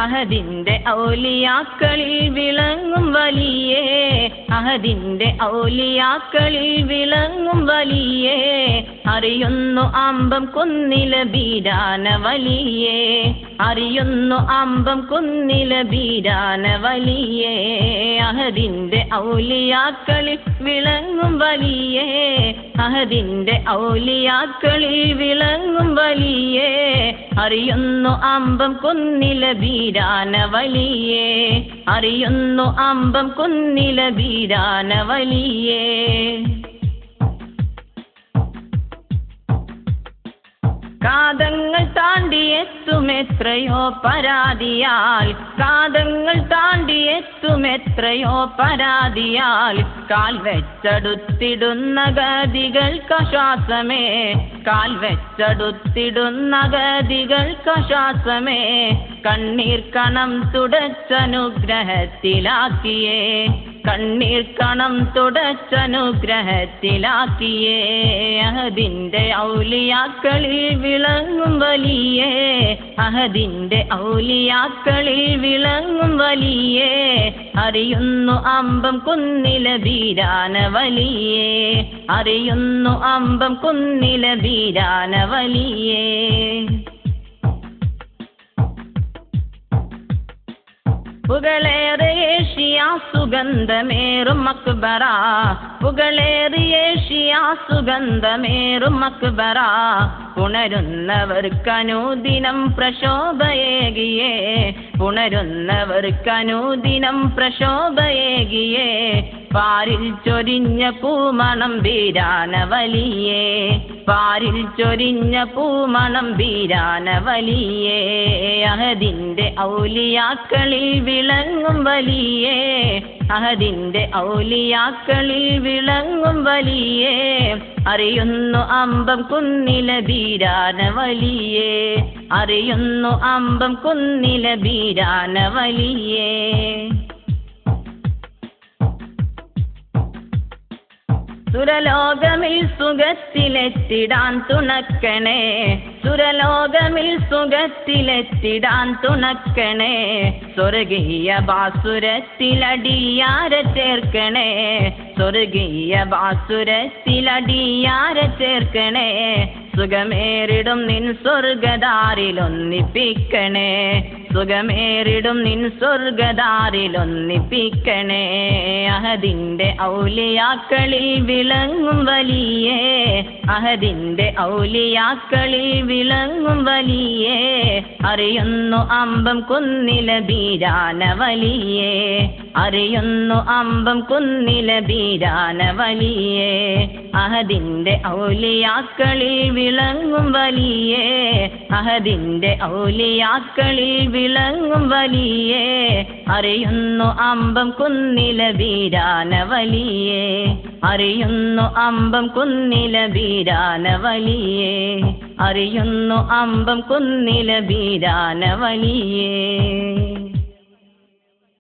അഹദിന്റെ ഔലിയാക്കളിൽ വിളങ്ങും വലിയേ, അഹദിന്റെ ഔലിയാക്കളിൽ വിളങ്ങും വലിയേ, അറിയുന്നു അമ്പം കുന്നില ബീരാന വലിയേ, അറിയുന്നു അമ്പം കുന്നില ബീരാന വലിയേ. അഹദിന്റെ ഔലിയാക്കളിൽ വിളങ്ങും വലിയേ, അഹദിന്റെ ഔലിയാക്കളിൽ വിളങ്ങും വലിയേ, അറിയുന്നു അമ്പം കുന്നില ബീരാന വലിയേ, അറിയുന്നു അമ്പം കുന്നില ബീരാന വലിയേ. കാതങ്ങൾ താണ്ടിയെത്തുമെത്രയോ പരാതിയാൽ, കാതങ്ങൾ താണ്ടിയെത്തുമെത്രയോ പരാതിയാൽ, കാൽ വെച്ചടുത്തിടുന്ന ഗതികൾക്കാശ്വാസമേ, കാൽ വെച്ചടുത്തിടുന്ന ഗതികൾക്കാശ്വാസമേ, കണ്ണീർ കണം തുടച്ചനുഗ്രഹത്തിലാക്കിയേ, കണ്ണീർ കണം തുടച്ചനുഗ്രഹത്തിലാക്കിയേ. അഹദിന്റെ ഔലിയാക്കളിൽ വിളങ്ങും വലിയേ, അഹദിന്റെ ഔലിയാക്കളിൽ വിളങ്ങും വലിയേ, അറിയുന്നു അമ്പം കുന്നില ബീരാന വലിയേ, അറിയുന്നു അമ്പം കുന്നില ബീരാന വലിയേ. പുകളേറിയേഷ്യ സുഗന്ധമേറും മക്ബറ, പുകളേറിയേഷ്യ സുഗന്ധമേറും മക്ബറ, പുണരുന്നവർക്കനുദിനം പ്രശോഭയേകിയേ, പുണരുന്നവർക്കനുദിനം പ്രശോഭയേകിയേ, പാരിൽ ചൊരിഞ്ഞ പൂമണം ബീരാന വലിയേ, പാരിൽ ചൊരിഞ്ഞ പൂമണം ബീരാന വലിയേ. അഹദിന്റെ ഔലിയാക്കളിൽ വിളങ്ങും വലിയേ, അഹദിന്റെ ഔലിയാക്കളിൽ വിളങ്ങും വലിയേ, അറിയുന്നു അമ്പം കുന്നില ബീരാന വലിയേ, അറിയുന്നു അമ്പം കുന്നില ബീരാന വലിയേ. സുരലോകമിൽ സുഖത്തിലെത്തിടാൻ തുണക്കണേ, സുരലോകമിൽ സുഖത്തിലെത്തിടാൻ തുണക്കണേ, സ്വർഗീയ ബാസുരത്തിലടിയാരെ ചേർക്കണേ, സ്വർഗീയ ബാസുരത്തിലടിയാരെ ചേർക്കണേ, സുഖമേറിടും നിൻ സ്വർഗദാരിലൊന്നിപ്പിക്കണേ, സുഖമേറിടും നിൻ സ്വർഗദാരിലൊന്നിപ്പിക്കണേ. അഹദിന്റെ ഔലിയാക്കളിൽ വിളങ്ങും വലിയേ, അഹദിന്റെ ഔലിയാക്കളിൽ വിളങ്ങും വലിയേ, അറിയുന്നു അമ്പം കുന്നില ബീരാന വലിയേ, അറിയുന്നു അമ്പം കുന്നില ബീരാന വലിയേ. അഹദിന്റെ ഔലിയാക്കളിൽ വിളങ്ങും വലിയേ, അഹദിന്റെ ഔലിയാക്കളിൽ വിളങ്ങും വലിയേ, അറിയുന്നു അമ്പം കുന്നില ബീരാന വലിയേ, അറിയുന്നു അമ്പം കുന്നില ബീരാന വലിയേ, അറിയുന്നു അമ്പം കുന്നില ബീരാന വലിയേ.